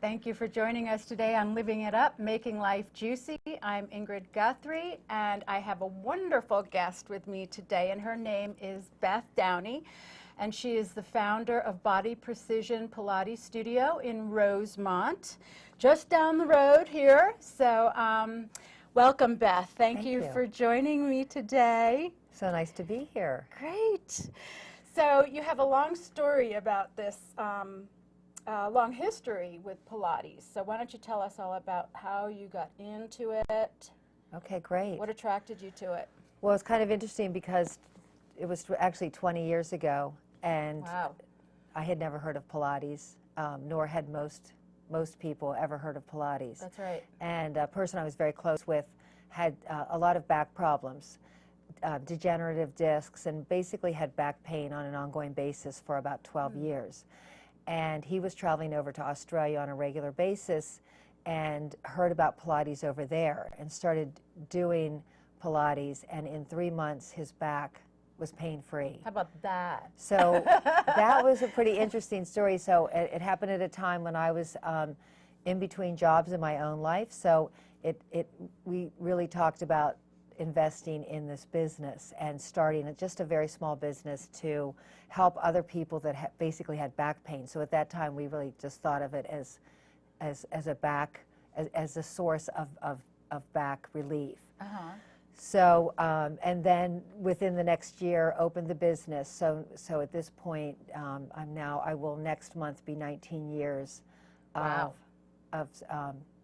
Thank you for joining us today on Living It Up, Making Life Juicy. I'm Ingrid Guthrie, and I have a wonderful guest with me today, and her name is Beth Downey, and she is the founder of Body Precision Pilates Studio in Rosemont, just down the road here. So welcome, Beth. Thank you for joining me today. So nice to be here. Great. So you have a long story about this long history with Pilates. So why don't you tell us all about how you got into it? Okay, great. What attracted you to it? Well, it's kind of interesting because it was actually 20 years ago, and I had never heard of Pilates, nor had most people ever heard of Pilates. That's right. And a person I was very close with had a lot of back problems, degenerative discs, and basically had back pain on an ongoing basis for about 12 years. And he was traveling over to Australia on a regular basis and heard about Pilates over there and started doing Pilates, and in 3 months his back was pain-free. How about that? So that was a pretty interesting story. So it happened at a time when I was in between jobs in my own life. So we really talked about investing in this business and starting just a very small business to help other people that basically had back pain. So at that time we really just thought of it as a source of back relief. So and then within the next year opened the business. So at this point I will next month be 19 years of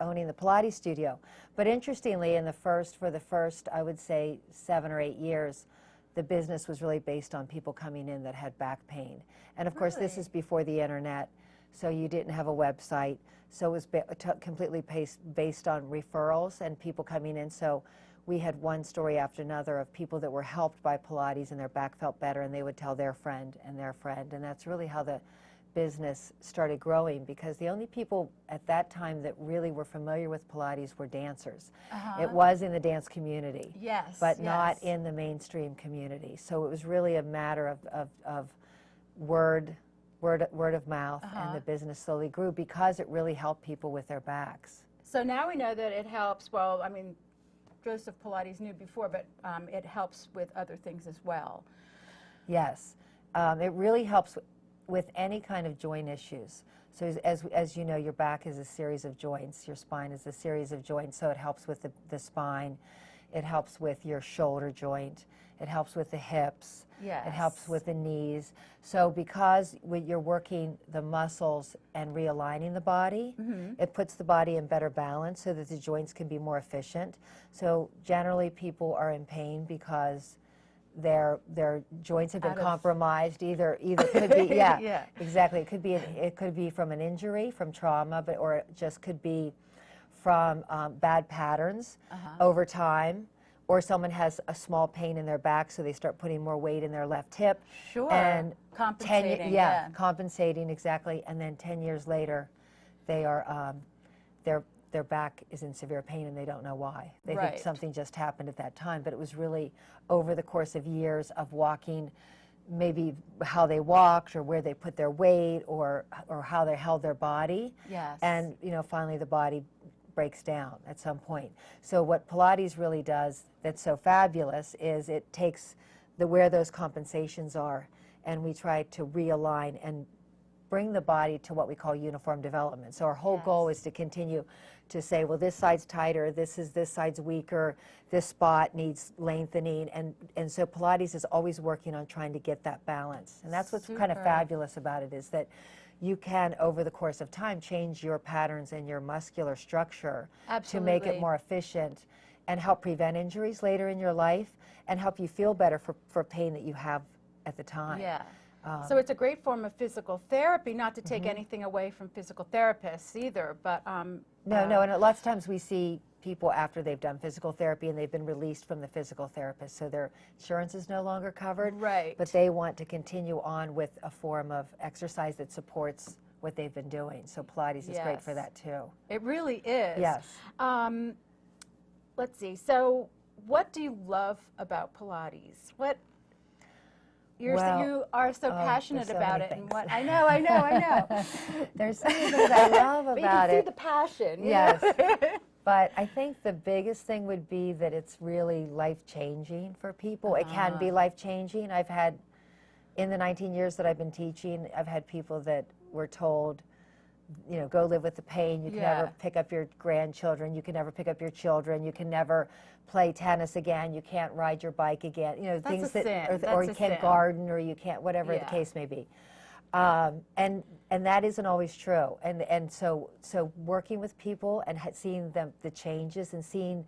owning the Pilates studio. But interestingly, for the first, I would say 7 or 8 years, the business was really based on people coming in that had back pain. And of course, this is before the internet, so you didn't have a website. So it was completely based on referrals and people coming in. So we had one story after another of people that were helped by Pilates and their back felt better, and they would tell their friend and their friend. And that's really how the business started growing, because the only people at that time that really were familiar with Pilates were dancers. It was in the dance community, but not in the mainstream community. So it was really a matter of word of mouth, and the business slowly grew because it really helped people with their backs. So now we know that it helps. Well, I mean, Joseph Pilates knew before, but it helps with other things as well. Yes, it really helps with any kind of joint issues. So as you know, your back is a series of joints, your spine is a series of joints, so it helps with the spine, it helps with your shoulder joint, it helps with the hips, it helps with the knees. So because you're working the muscles and realigning the body, it puts the body in better balance so that the joints can be more efficient. So generally people are in pain because their joints have been compromised. Either could be exactly. It could be from an injury, from trauma, or it just could be from bad patterns over time, or someone has a small pain in their back, so they start putting more weight in their left hip. And compensating. Compensating, exactly. And then 10 years later, they are their back is in severe pain and they don't know why. They think something just happened at that time, but it was really over the course of years of walking, maybe how they walked or where they put their weight or how they held their body. And finally the body breaks down at some point. So what Pilates really does that's so fabulous is it takes where those compensations are, and we try to realign and bring the body to what we call uniform development. So our whole goal is to continue to say, well, this side's tighter, this side's weaker, this spot needs lengthening, and so Pilates is always working on trying to get that balance. And that's what's kind of fabulous about it, is that you can, over the course of time, change your patterns and your muscular structure to make it more efficient and help prevent injuries later in your life and help you feel better for pain that you have at the time. So it's a great form of physical therapy, not to take anything away from physical therapists either, but... No, and lots of times we see people after they've done physical therapy and they've been released from the physical therapist. So their insurance is no longer covered. Right. But they want to continue on with a form of exercise that supports what they've been doing. So Pilates is great for that too. It really is. Yes. Let's see. So what do you love about Pilates? What you are so passionate about it, and what I know. There's so many things I love about but you can see it. the passion. Yes. But I think the biggest thing would be that it's really life-changing for people. It can be life-changing. I've had, in the 19 years that I've been teaching, I've had people that were told, you know, go live with the pain. You can never pick up your grandchildren. You can never pick up your children. You can never play tennis again. You can't ride your bike again. You know, That's things a that, sin. or you can't garden, or you can't, whatever the case may be. And that isn't always true. And so working with people and seeing them, the changes, and seeing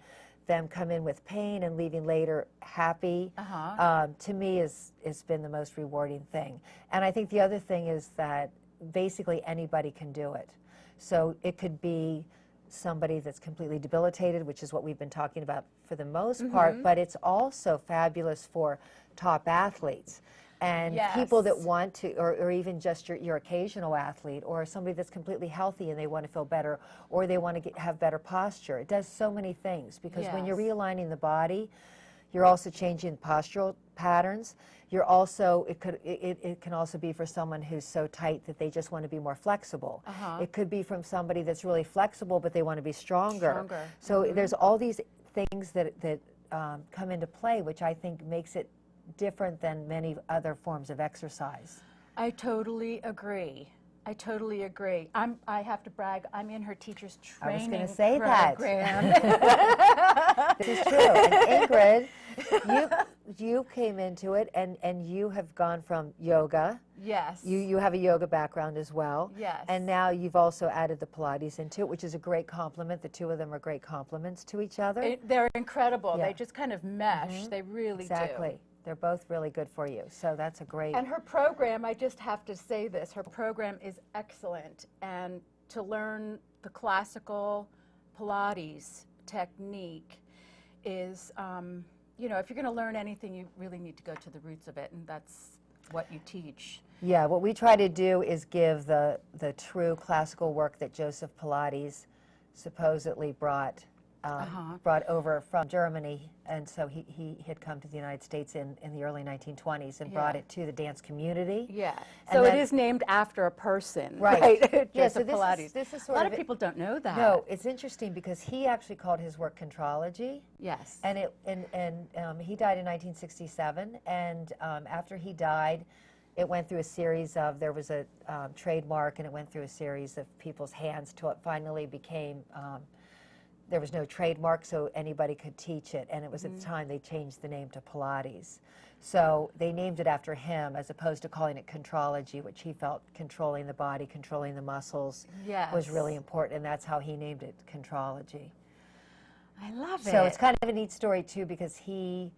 them come in with pain and leaving later happy, to me has been the most rewarding thing. And I think the other thing is that basically anybody can do it. So it could be somebody that's completely debilitated, which is what we've been talking about for the most part, but it's also fabulous for top athletes and people that want to, or even just your occasional athlete, or somebody that's completely healthy and they want to feel better, or they want to have better posture. It does so many things, because when you're realigning the body, you're also changing postural patterns. You're also, it can also be for someone who's so tight that they just want to be more flexible. It could be from somebody that's really flexible, but they want to be stronger. So there's all these things that come into play, which I think makes it different than many other forms of exercise. I totally agree. I have to brag. I'm in her teacher's training I was going to say program. that. This is true. And Ingrid, you came into it, and you have gone from yoga. Yes. You have a yoga background as well. Yes. And now you've also added the Pilates into it, which is a great compliment. The two of them are great complements to each other. They're incredible. They just kind of mesh. They really do. Exactly. They're both really good for you. So that's a great... And her program, I just have to say this, her program is excellent. And to learn the classical Pilates technique is, you know, if you're going to learn anything, you really need to go to the roots of it, and that's what you teach. Yeah, what we try to do is give the true classical work that Joseph Pilates supposedly brought over from Germany, and so he had come to the United States in the early 1920s and brought it to the dance community. Yeah, and so then, it is named after a person, right? Yeah, so Pilates. This is sort of a lot of people don't know that. No, it's interesting because he actually called his work contrology. Yes. And he died in 1967, and after he died, it went through a series of, there was a trademark, and it went through a series of people's hands till it finally became, there was no trademark, so anybody could teach it. And it was at the time they changed the name to Pilates. So they named it after him, as opposed to calling it contrology, which he felt controlling the body, controlling the muscles was really important. And that's how he named it, contrology. I love it. So it's kind of a neat story, too, because he,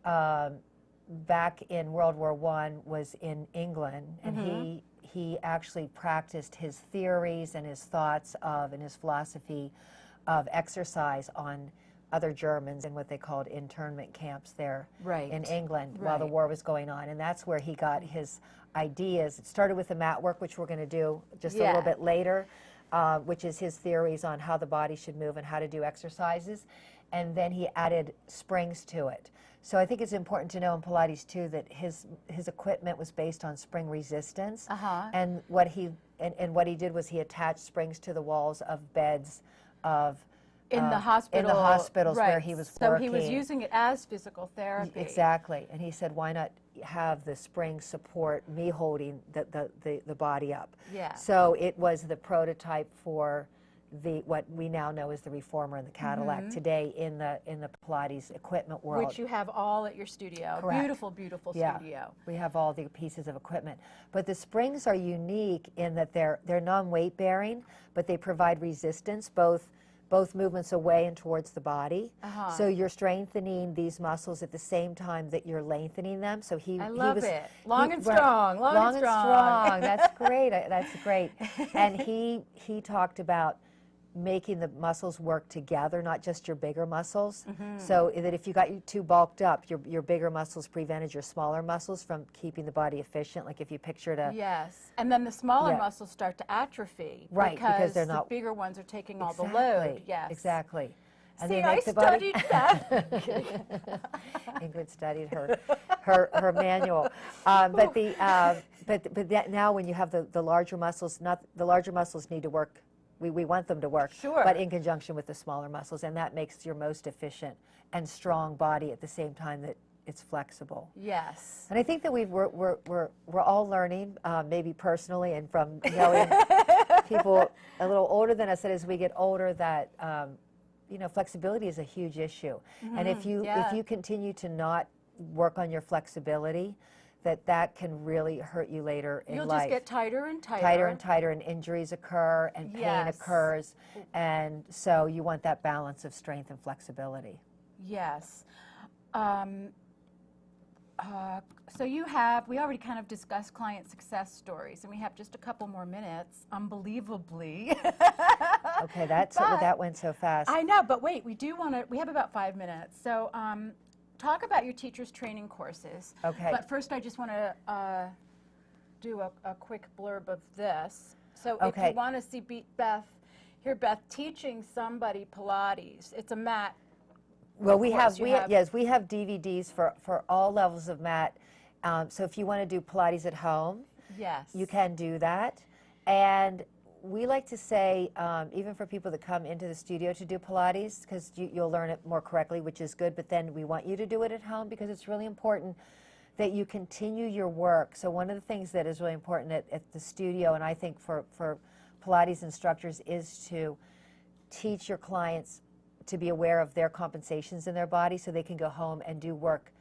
back in World War I, was in England, and he actually practiced his theories and his thoughts of, and his philosophy of exercise on other Germans in what they called internment camps there in England while the war was going on. And that's where he got his ideas. It started with the mat work, which we're going to do just a little bit later, which is his theories on how the body should move and how to do exercises. And then he added springs to it. So I think it's important to know in Pilates, too, that his equipment was based on spring resistance. And what he did was he attached springs to the walls of beds in the hospitals where he was working. So he was using it as physical therapy. Exactly. And he said, why not have the springs support me holding the body up? Yeah. So it was the prototype for what we now know as the Reformer and the Cadillac today in the Pilates equipment world. Which you have all at your studio. Correct. Beautiful, beautiful studio. We have all the pieces of equipment. But the springs are unique in that they're non-weight bearing, but they provide resistance both movements away and towards the body. So you're strengthening these muscles at the same time that you're lengthening them. So I love it. Long and strong. Long and strong. That's great. That's great. And he talked about making the muscles work together, not just your bigger muscles. So that if you got you too bulked up, your bigger muscles prevented your smaller muscles from keeping the body efficient. Like if you pictured a Yes, and then the smaller muscles start to atrophy, right, because they're not the bigger ones are taking all the load. Yes, exactly. And see, they I make the body. studied that. Ingrid studied her manual, but that now when you have the larger muscles, not the larger muscles need to work. We want them to work, Sure. but in conjunction with the smaller muscles, and that makes your most efficient and strong body at the same time that it's flexible. Yes. And I think that we're all learning, maybe personally and from knowing people a little older than us, that as we get older, that flexibility is a huge issue. And if you continue to not work on your flexibility, that can really hurt you later in life. You'll just get tighter and tighter. Tighter and tighter, and injuries occur, and pain occurs. And so you want that balance of strength and flexibility. Yes. So we already kind of discussed client success stories, and we have just a couple more minutes, unbelievably. Okay, that went so fast. I know, but wait, we have about 5 minutes. So talk about your teacher's training courses. Okay. But first I just want to do a quick blurb of this. So if you want to see hear Beth teaching somebody Pilates, it's a mat. Well, we have DVDs for all levels of mat. So if you want to do Pilates at home, yes, you can do that. And we like to say, even for people that come into the studio to do Pilates, because you'll learn it more correctly, which is good, but then we want you to do it at home because it's really important that you continue your work. So one of the things that is really important at the studio, and I think for Pilates instructors, is to teach your clients to be aware of their compensations in their body so they can go home and do work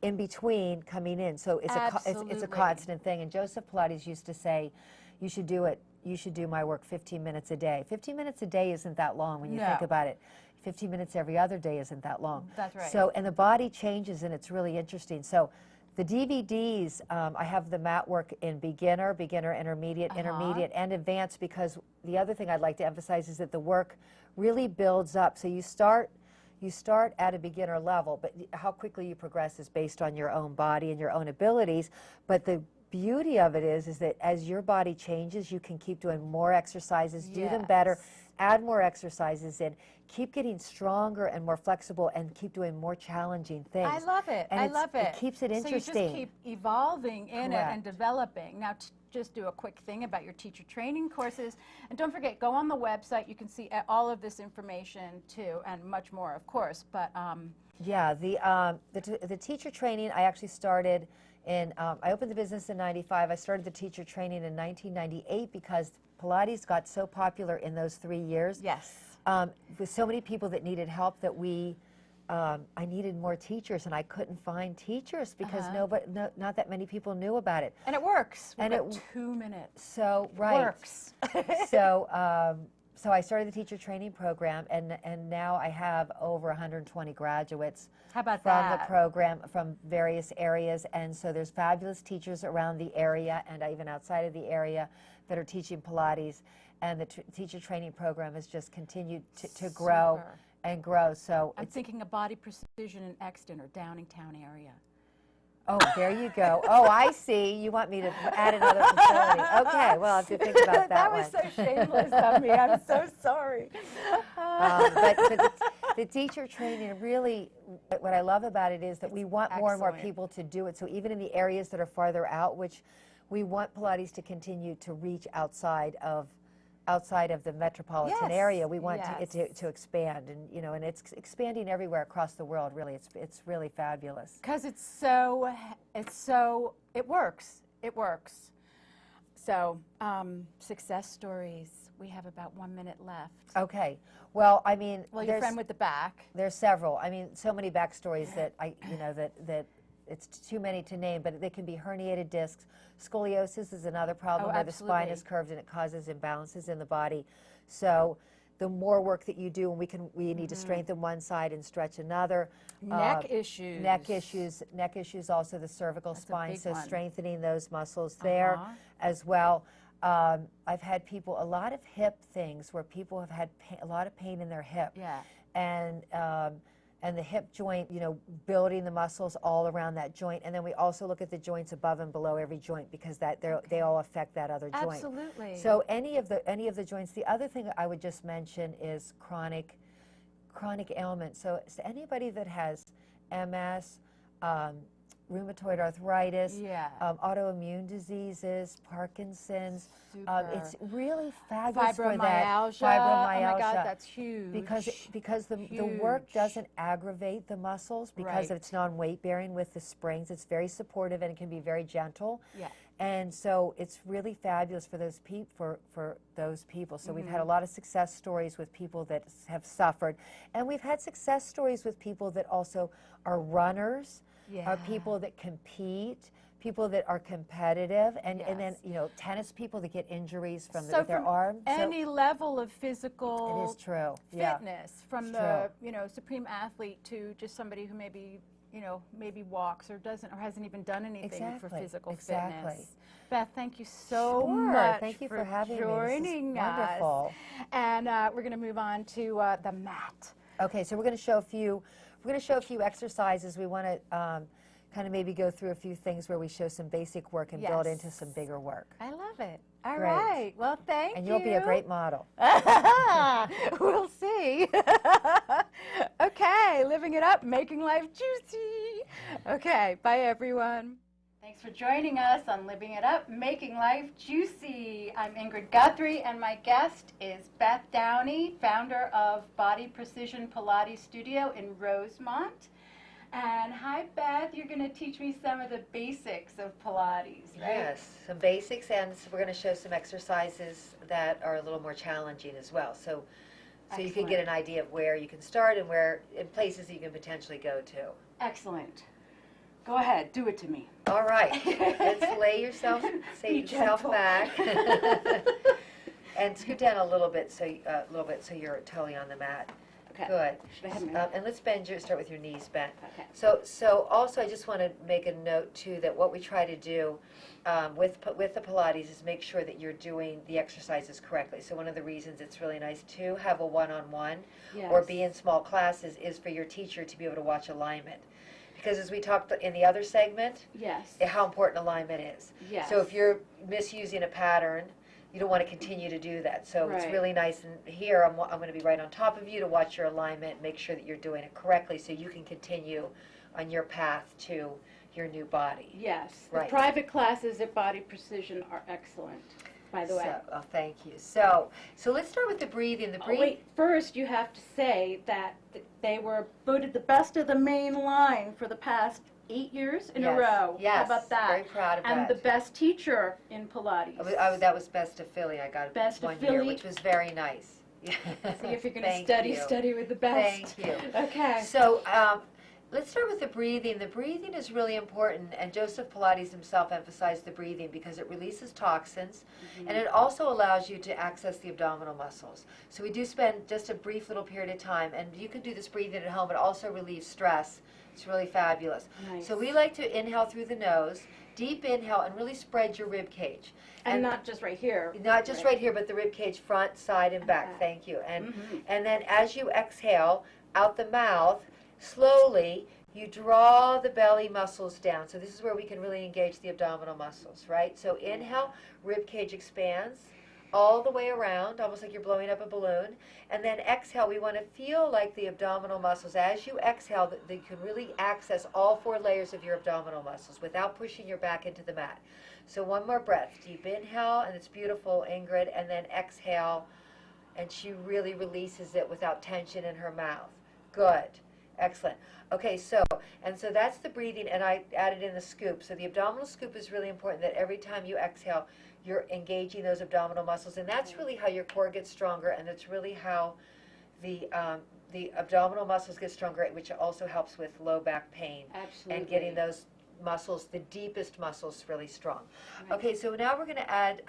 in between coming in. So it's a constant thing. And Joseph Pilates used to say, you should do my work 15 minutes a day. 15 minutes a day isn't that long when you think about it. 15 minutes every other day isn't that long. That's right. So, and the body changes, and it's really interesting. So the DVDs, I have the mat work in beginner, intermediate, and advanced, because the other thing I'd like to emphasize is that the work really builds up. So you start at a beginner level, but how quickly you progress is based on your own body and your own abilities. But the beauty of it is that as your body changes, you can keep doing more exercises, do them better, add more exercises in, keep getting stronger and more flexible, and keep doing more challenging things. I love it. And I love it. It keeps it interesting. So you just keep evolving in it and developing. Now, just do a quick thing about your teacher training courses. And don't forget, go on the website. You can see all of this information too, and much more, of course. But yeah, the teacher training, I actually started in, I opened the business in '95. I started the teacher training in 1998 because Pilates got so popular in those 3 years. yes. With so many people that needed help that I needed more teachers, and I couldn't find teachers because not that many people knew about it. And it works. And We've got 2 minutes. So Works. So I started the teacher training program, and now I have over 120 graduates. How about from that? the program from various areas, and so there's fabulous teachers around the area and even outside of the area that are teaching Pilates, and the teacher training program has just continued to grow and grow. So I'm thinking of Body Precision in Exton or Downingtown area. Oh, there you go. Oh, I see. You want me to add another facility. Okay, well, I have to think about that one. That was so shameless of me. I'm so sorry. But the teacher training, really, what I love about it is that we want more and more people to do it. So even in the areas that are farther out, which we want Pilates to continue to reach outside of the metropolitan area, we want it to expand, and it's expanding everywhere across the world. Really, it's really fabulous. Because it works. It works. So, success stories. We have about 1 minute left. Okay. Well, I mean, your friend with the back. There's several. I mean, so many backstories that that it's too many to name, but they can be herniated discs. Scoliosis is another problem where the spine is curved and it causes imbalances in the body. So the more work that you do, and we need to strengthen one side and stretch another. Neck issues. Neck issues, also the cervical spine. So strengthening those muscles there as well. I've had a lot of hip things where people have had a lot of pain in their hip. Yeah. And the hip joint, building the muscles all around that joint. And then we also look at the joints above and below every joint because they all affect that other joint. Absolutely. So any of the joints. The other thing I would just mention is chronic ailments. So anybody that has MS, rheumatoid arthritis, autoimmune diseases, Parkinson's. It's really fabulous for that. Fibromyalgia. Oh my God, that's huge. Because the work doesn't aggravate the muscles because it's non-weight bearing with the springs. It's very supportive and it can be very gentle. Yeah. And so it's really fabulous for those people. So we've had a lot of success stories with people that have suffered, and we've had success stories with people that also are runners. Are people that compete, people that are competitive, and then tennis people that get injuries from their arm. Any level of physical it is true. fitness, from the supreme athlete to just somebody who maybe walks or doesn't or hasn't even done anything for physical fitness. Beth, thank you so much. Thank you for having joining me. This is wonderful. us. And we're going to move on to the mat. Okay, so we're going to show a few. We're going to show a few exercises. We want to kind of maybe go through a few things where we show some basic work and build into some bigger work. I love it. All right. Well, thank you. And you'll be a great model. We'll see. Okay, living it up, making life juicy. Okay, bye everyone. Thanks for joining us on Living It Up, Making Life Juicy. I'm Ingrid Guthrie, and my guest is Beth Downey, founder of Body Precision Pilates Studio in Rosemont. And hi, Beth. You're going to teach me some of the basics of Pilates, right? Yes, some basics, and so we're going to show some exercises that are a little more challenging as well. So you can get an idea of where you can start and places that you can potentially go to. Excellent. Go ahead, do it to me. All right. Let's lay yourself back and scoot down a little bit so you're totally on the mat. Okay. Good. And let's start with your knees bent. Okay. So also I just want to make a note too that what we try to do with the Pilates is make sure that you're doing the exercises correctly. So one of the reasons it's really nice to have a one-on-one or be in small classes is for your teacher to be able to watch alignment. Because as we talked in the other segment, how important alignment is. Yes. So if you're misusing a pattern, you don't want to continue to do that. So it's really nice. And here I'm going to be right on top of you to watch your alignment, make sure that you're doing it correctly so you can continue on your path to your new body. Yes. The private classes at Body Precision are excellent, by the way. Thank you. So let's start with the breathing. Wait, first you have to say that they were voted the best of the main line for the past 8 years in a row. Yes, how about that? Very proud of that. And the best teacher in Pilates. That was Best of Philly. I got Best one of Philly. year, which was very nice. See if you're going to study with the best. Thank you. Okay. So let's start with the breathing. The breathing is really important, and Joseph Pilates himself emphasized the breathing because it releases toxins, and it also allows you to access the abdominal muscles. So we do spend just a brief little period of time, and you can do this breathing at home. It also relieves stress. It's really fabulous. Nice. So we like to inhale through the nose, deep inhale, and really spread your rib cage. And not just right here. Not just right here, but the rib cage, front, side, and back. Thank you. And then as you exhale out the mouth, slowly you draw the belly muscles down. So this is where we can really engage the abdominal muscles, right? So inhale, rib cage expands all the way around, almost like you're blowing up a balloon. And then exhale, we want to feel like the abdominal muscles. As you exhale, that you can really access all 4 layers of your abdominal muscles without pushing your back into the mat. So one more breath. Deep inhale, and it's beautiful, Ingrid, and then exhale, and she really releases it without tension in her mouth. Good. Excellent. Okay, so that's the breathing, and I added in the scoop. So the abdominal scoop is really important, that every time you exhale, you're engaging those abdominal muscles, and that's really how your core gets stronger, and that's really how the abdominal muscles get stronger, which also helps with low back pain. Absolutely. And getting those muscles, the deepest muscles, really strong. Right. Okay, so now we're going to add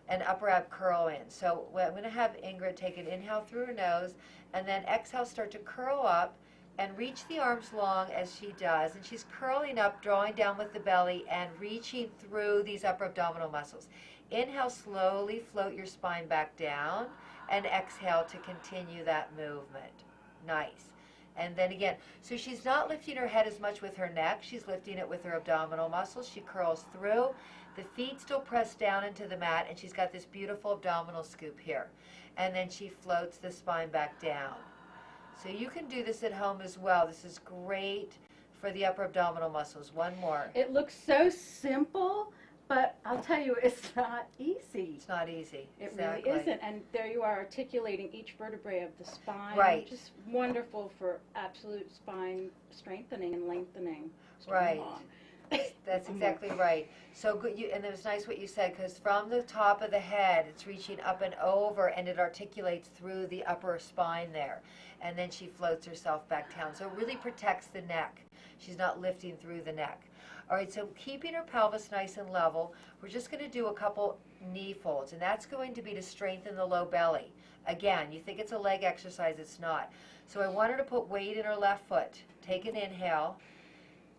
an upper ab curl in. So I'm going to have Ingrid take an inhale through her nose, and then exhale, start to curl up, and reach the arms long as she does. And she's curling up, drawing down with the belly, and reaching through these upper abdominal muscles. Inhale, slowly float your spine back down, and exhale to continue that movement. Nice. And then again, so she's not lifting her head as much with her neck, she's lifting it with her abdominal muscles. She curls through, the feet still press down into the mat, and she's got this beautiful abdominal scoop here. And then she floats the spine back down. So you can do this at home as well. This is great for the upper abdominal muscles. One more. It looks so simple, but I'll tell you, it's not easy. It's not easy. It Exactly. really isn't. And there you are articulating each vertebrae of the spine. Right. Just wonderful for absolute spine strengthening and lengthening. Right. That's exactly right. So good. And it was nice what you said, because from the top of the head, it's reaching up and over, and it articulates through the upper spine there. And then she floats herself back down. So it really protects the neck. She's not lifting through the neck. All right, so keeping her pelvis nice and level, we're just going to do a couple knee folds, and that's going to be to strengthen the low belly. Again, you think it's a leg exercise, it's not. So I want her to put weight in her left foot. Take an inhale,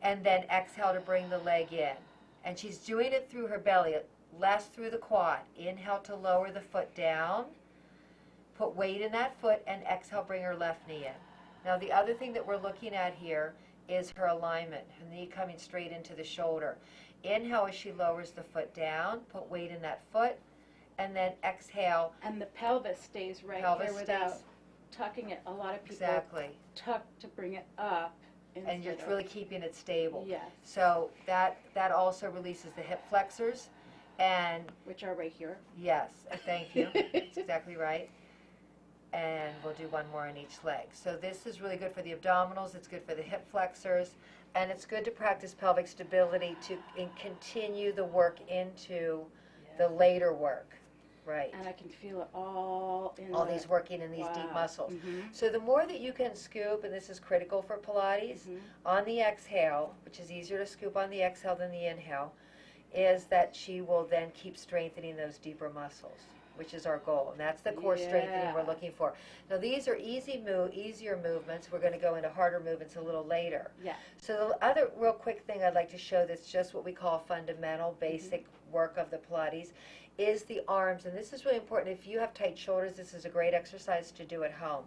and then exhale to bring the leg in. And she's doing it through her belly, less through the quad. Inhale to lower the foot down, put weight in that foot, and exhale, bring her left knee in. Now the other thing that we're looking at here is her alignment, her knee coming straight into the shoulder. Inhale as she lowers the foot down, put weight in that foot, and then exhale. And the pelvis stays right here without tucking it. A lot of people tuck to bring it up. And you're really keeping it stable. Yes. So that also releases the hip flexors, and which are right here. Yes, thank you. That's exactly right. And we'll do one more on each leg. So this is really good for the abdominals, it's good for the hip flexors, and it's good to practice pelvic stability to continue the work into the later work. Right. And I can feel it all in these working in these deep muscles. Mm-hmm. So the more that you can scoop, and this is critical for Pilates, on the exhale, which is easier to scoop on the exhale than the inhale, is that she will then keep strengthening those deeper muscles, which is our goal. And that's the core strengthening we're looking for. Now these are easier movements. We're going to go into harder movements a little later. Yeah. So the other real quick thing I'd like to show that's just what we call fundamental, basic work of the Pilates is the arms. And this is really important. If you have tight shoulders, this is a great exercise to do at home.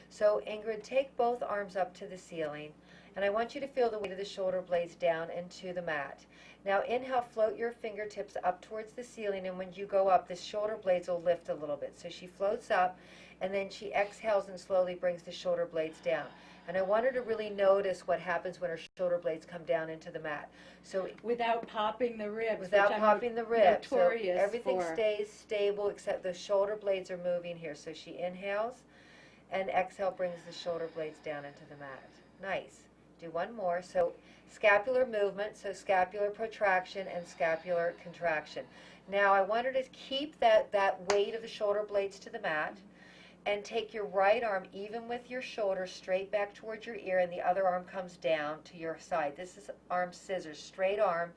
So Ingrid, take both arms up to the ceiling, and I want you to feel the weight of the shoulder blades down into the mat. Now inhale, float your fingertips up towards the ceiling, and when you go up, the shoulder blades will lift a little bit. So she floats up, and then she exhales and slowly brings the shoulder blades down. And I want her to really notice what happens when her shoulder blades come down into the mat. So without popping the ribs. Without popping the ribs. So everything for. stays stable except the shoulder blades are moving here. So she inhales, and exhale brings the shoulder blades down into the mat. Nice. Do one more. So scapular movement, so scapular protraction and scapular contraction. Now I want her to keep that weight of the shoulder blades to the mat, and take your right arm even with your shoulder straight back towards your ear, and the other arm comes down to your side. This is arm scissors, straight arm,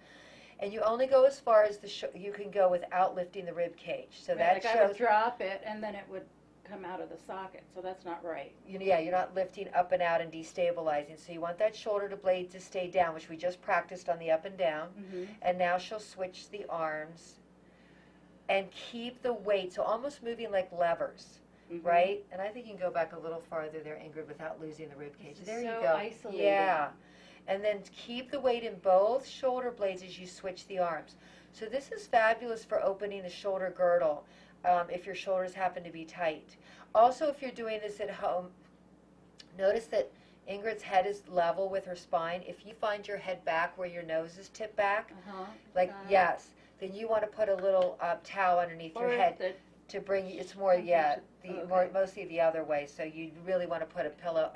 and you only go as far as you can go without lifting the rib cage. So that shows I would drop it and then it would come out of the socket, so that's not right. Yeah, you're not lifting up and out and destabilizing. So you want that shoulder blade to stay down, which we just practiced on the up and down. And now she'll switch the arms and keep the weight, so almost moving like levers. Right? And I think you can go back a little farther there, Ingrid, without losing the rib cage. There you go. Isolated. Yeah. And then keep the weight in both shoulder blades as you switch the arms. So this is fabulous for opening the shoulder girdle if your shoulders happen to be tight. Also, if you're doing this at home, notice that Ingrid's head is level with her spine. If you find your head back where your nose is tipped back, then you want to put a little towel underneath your head. To bring it's more mostly the other way. So you really want to put a pillow.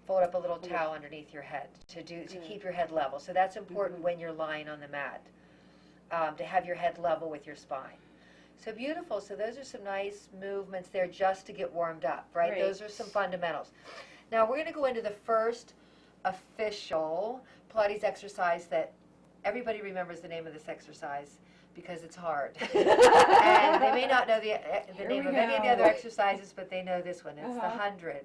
Fold up a little towel underneath your head to keep your head level. So that's important when you're lying on the mat, to have your head level with your spine. So beautiful. So those are some nice movements there just to get warmed up, right? Great. Those are some fundamentals. Now we're going to go into the first official Pilates exercise that everybody remembers the name of this exercise, because it's hard. And they may not know the name of any of the other exercises, but they know this one. It's the 100.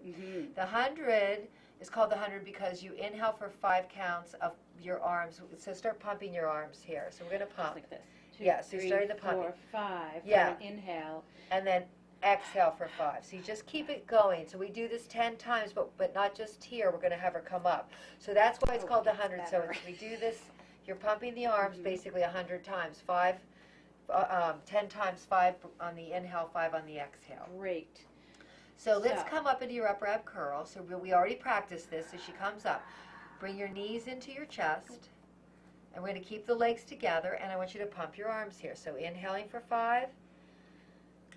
The 100 is called the 100 because you inhale for 5 counts of your arms. So start pumping your arms here. So we're going to pump. Like this. 2, Yeah, so you're 3, starting the pumping. 4, 5. Yeah. For an inhale. And then exhale for 5. So you just keep it going. So we do this 10 times, but not just here. We're going to have her come up. So that's why it's called the 100. So we do this. You're pumping the arms basically 100 times. 10 times 5 on the inhale, 5 on the exhale. Great. So let's come up into your upper ab curl. So we already practiced this. So she comes up. Bring your knees into your chest. And we're going to keep the legs together. And I want you to pump your arms here. So inhaling for 5.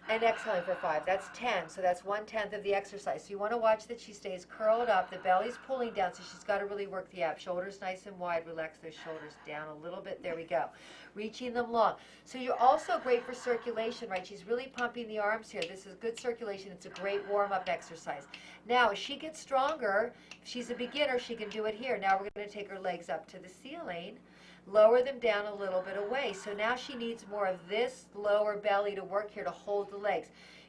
And exhaling for 5. That's 10. So that's 1/10 of the exercise. So you want to watch that she stays curled up. The belly's pulling down, so she's got to really work the abs. Shoulders nice and wide. Relax those shoulders down a little bit. There we go. Reaching them long. So you're also great for circulation, right? She's really pumping the arms here. This is good circulation. It's a great warm-up exercise. Now, as she gets stronger, if she's a beginner, she can do it here. Now we're going to take her legs up to the ceiling. Lower them down a little bit away. So now she needs more of this lower belly to work here to hold the legs.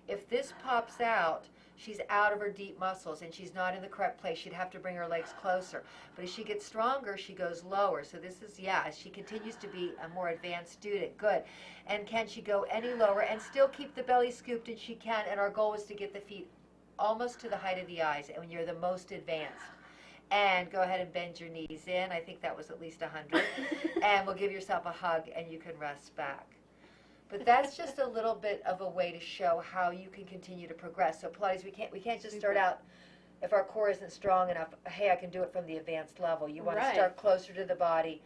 If this pops out, she's out of her deep muscles and she's not in the correct place. She'd have to bring her legs closer. But as she gets stronger, she goes lower. So this is, as she continues to be a more advanced student. Good. And can she go any lower and still keep the belly scooped? And she can. And our goal is to get the feet almost to the height of the eyes and when you're the most advanced. And go ahead and bend your knees in. I think that was at least 100. And we'll give yourself a hug and you can rest back. But that's just a little bit of a way to show how you can continue to progress. So Pilates, we can't just start out, if our core isn't strong enough, hey, I can do it from the advanced level. You want to start closer to the body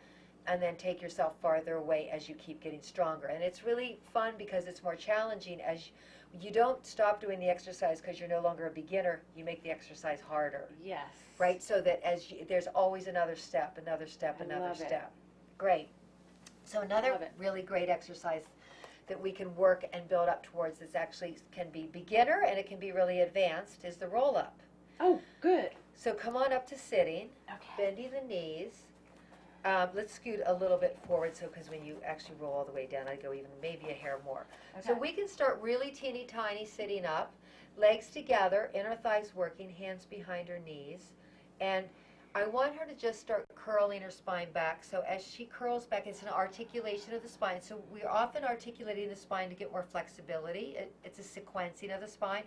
and then take yourself farther away as you keep getting stronger. And it's really fun because it's more challenging as you don't stop doing the exercise because you're no longer a beginner. You make the exercise harder. Yes. Right, so that there's always another step, another step. Great. So another really great exercise that we can work and build up towards this actually can be beginner and it can be really advanced is the roll up. Oh, good. So come on up to sitting, bending the knees. Let's scoot a little bit forward so because when you actually roll all the way down, I go even maybe a hair more. So we can start really teeny tiny sitting up, legs together, inner thighs working, hands behind her knees. And I want her to just start curling her spine back. So as she curls back, it's an articulation of the spine. So we're often articulating the spine to get more flexibility. It's a sequencing of the spine.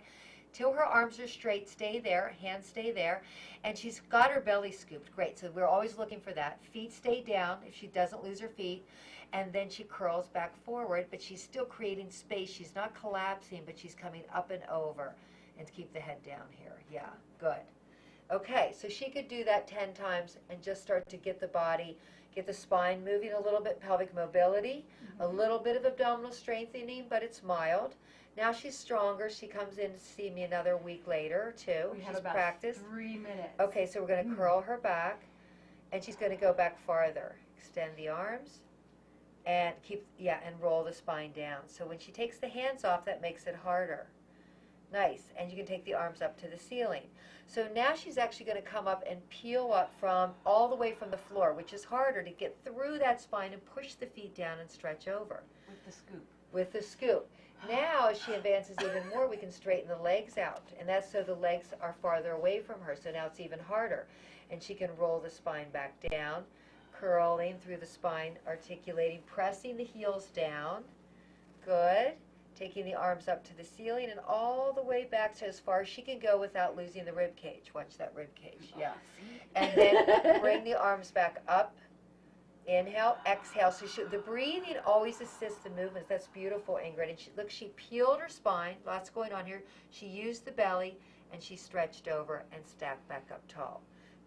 Till her arms are straight, stay there, hands stay there. And she's got her belly scooped. Great, so we're always looking for that. Feet stay down if she doesn't lose her feet. And then she curls back forward, but she's still creating space. She's not collapsing, but she's coming up and over. And keep the head down here. Yeah, good. Okay, so she could do that 10 times and just start to get the body, get the spine moving a little bit, pelvic mobility, a little bit of abdominal strengthening, but it's mild. Now she's stronger. She comes in to see me another week later or two. She's practiced. 3 minutes. Okay, so we're going to curl her back, and she's going to go back farther. Extend the arms, and and roll the spine down. So when she takes the hands off, that makes it harder. Nice, and you can take the arms up to the ceiling. So now she's actually going to come up and peel up from all the way from the floor, which is harder to get through that spine and push the feet down and stretch over. With the scoop. With the scoop. Now, as she advances even more, we can straighten the legs out, and that's so the legs are farther away from her, so now it's even harder. And she can roll the spine back down, curling through the spine, articulating, pressing the heels down. Good. Taking the arms up to the ceiling and all the way back to as far as she can go without losing the rib cage. Watch that rib cage. Yeah. And then bring the arms back up. Inhale, exhale. So the breathing always assists the movements. That's beautiful, Ingrid. And look, she peeled her spine. Lots going on here. She used the belly, and she stretched over and stacked back up tall.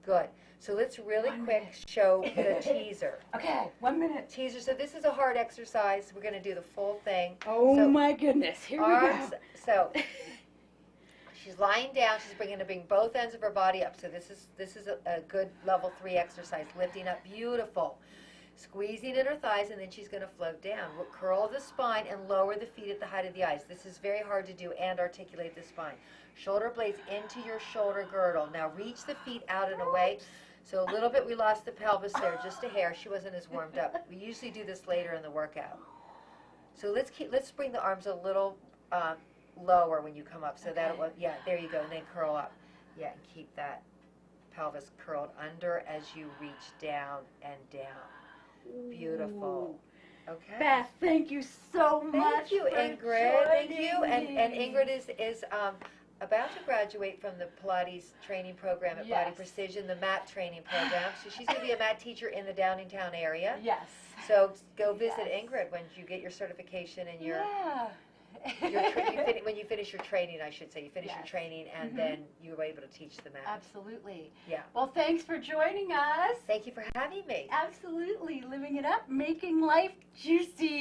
Good. So let's really quick show the teaser. Okay, 1 minute. Teaser. So this is a hard exercise. We're going to do the full thing. Oh my goodness. Here we go. So she's lying down. She's going to bring both ends of her body up. So this is a good level 3 exercise. Lifting up. Beautiful. Squeezing in her thighs, and then she's going to float down. We'll curl the spine and lower the feet at the height of the eyes. This is very hard to do and articulate the spine. Shoulder blades into your shoulder girdle. Now reach the feet out and away. So a little bit we lost the pelvis there, just a hair. She wasn't as warmed up. We usually do this later in the workout. So let's bring the arms a little lower when you come up. So that there you go, and then curl up. Yeah, and keep that pelvis curled under as you reach down and down. Beautiful. Okay. Beth, thank you so much. Thank you, for Ingrid. Thank you. joining And me. Ingrid is about to graduate from the Pilates training program at Body Yes. Precision, the mat training program. So she's going to be a mat teacher in the Downingtown area. Yes. So go visit Yes. Ingrid when you get your certification and your, Yeah. when you finish your training, I should say. You finish your Yes. training and then you were able to teach the mat. Absolutely. Yeah. Well, thanks for joining us. Thank you for having me. Absolutely. Living it up, making life juicy.